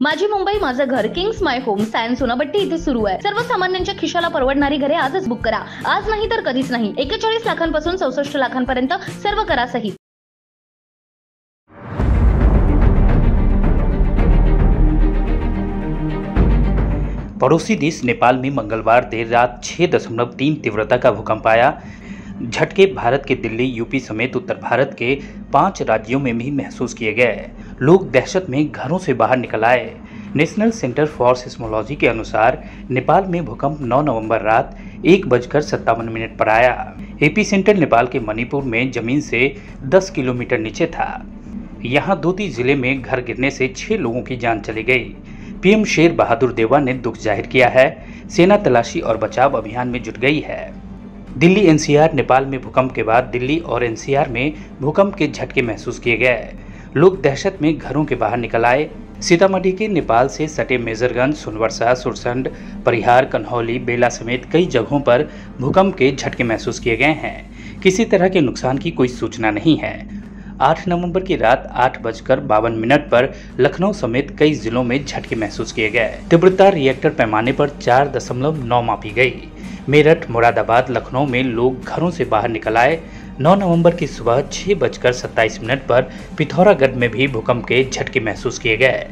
माझी मुंबई माझं घर Kings my home science Sonapatti इथे सुरू आहे। सर्वसामान्यांच्या खिशाला परवडणारी घरे आजच बुक करा। आज नाही तर कधीच नाही। 41 लाखांपासून 64 लाखांपर्यंत सर्व करा सहित। पड़ोसी देश नेपाल में मंगलवार देर रात 6.3 तीव्रता का भूकंप आया। झटके भारत के दिल्ली, यूपी समेत उत्तर भारत के 5 राज्यों में भी महसूस किए गए। लोग दहशत में घरों से बाहर निकल आए। नेशनल सेंटर फॉर सिस्मोलॉजी के अनुसार नेपाल में भूकंप 9 नवंबर रात 1:57 पर आया। एपी सेंटर नेपाल के मणिपुर में जमीन से 10 किलोमीटर नीचे था। यहाँ दूती जिले में घर गिरने से 6 लोगों की जान चली गई। पीएम शेर बहादुर देवा ने दुख जाहिर किया है। सेना तलाशी और बचाव अभियान में जुट गई है। दिल्ली एनसीआर नेपाल में भूकंप के बाद दिल्ली और एनसीआर में भूकंप के झटके महसूस किए गए। लोग दहशत में घरों के बाहर निकल आए। सीतामढ़ी के नेपाल से सटे मेजरगंज, सोनवर्षा, सुरसंड, परिहार, कन्हौली, बेला समेत कई जगहों पर भूकंप के झटके महसूस किए गए हैं। किसी तरह के नुकसान की कोई सूचना नहीं है। 8 नवंबर की रात 8:52 पर लखनऊ समेत कई जिलों में झटके महसूस किए गए। तीव्रता रिएक्टर पैमाने पर 4.9 मापी गई। मेरठ, मुरादाबाद, लखनऊ में लोग घरों से बाहर निकल आए। 9 नवंबर की सुबह 6:27 पर पिथौरागढ़ में भी भूकंप के झटके महसूस किए गए।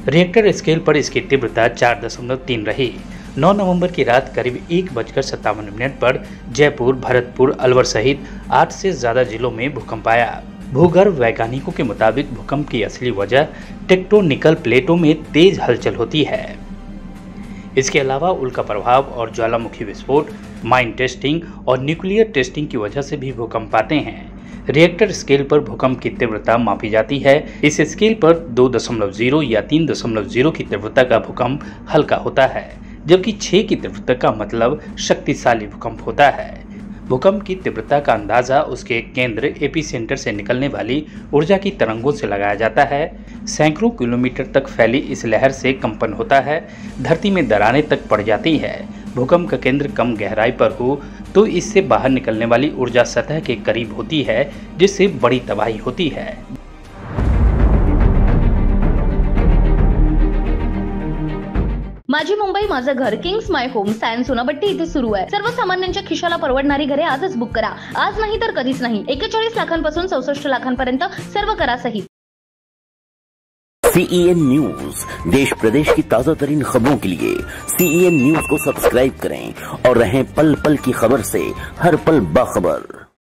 रिएक्टर स्केल पर इसकी तीव्रता 4.3 रही। 9 नवंबर की रात करीब 1:57 पर जयपुर, भरतपुर, अलवर सहित 8 से ज्यादा जिलों में भूकंप आया। भूगर्भ वैज्ञानिकों के मुताबिक भूकंप की असली वजह टेक्टोनिकल प्लेटों में तेज हलचल होती है। इसके अलावा उल्का प्रभाव और ज्वालामुखी विस्फोट, माइन टेस्टिंग और न्यूक्लियर टेस्टिंग की वजह से भी भूकंप आते हैं। रिएक्टर स्केल पर भूकंप की तीव्रता मापी जाती है। इस स्केल पर 2.0 या 3.0 की तीव्रता का भूकंप हल्का होता है, जबकि 6 की तीव्रता का मतलब शक्तिशाली भूकंप होता है। भूकंप की तीव्रता का अंदाजा उसके केंद्र एपी सेंटर से निकलने वाली ऊर्जा की तरंगों से लगाया जाता है। सैकड़ों किलोमीटर तक फैली इस लहर से कंपन होता है, धरती में दरारें तक पड़ जाती है। भूकंप का केंद्र कम गहराई पर हो तो इससे बाहर निकलने वाली ऊर्जा सतह के करीब होती है, जिससे बड़ी तबाही होती है। माझी मुंबई माझं घर Kings my home science Sonapatti इथे सुरू आहे। सर्वसामान्यांच्या खिशाला परवडणारी घरे आजच बुक करा। आज नाही तर कधीच नाही। 41 लाखांपासून 64 लाखांपर्यंत सर्व करा सहित। CEN न्यूज, देश प्रदेश की ताजा तरीन खबरों के लिए CEN न्यूज को सब्सक्राइब करें और रहें पल पल की खबर से हर पल बाखबर।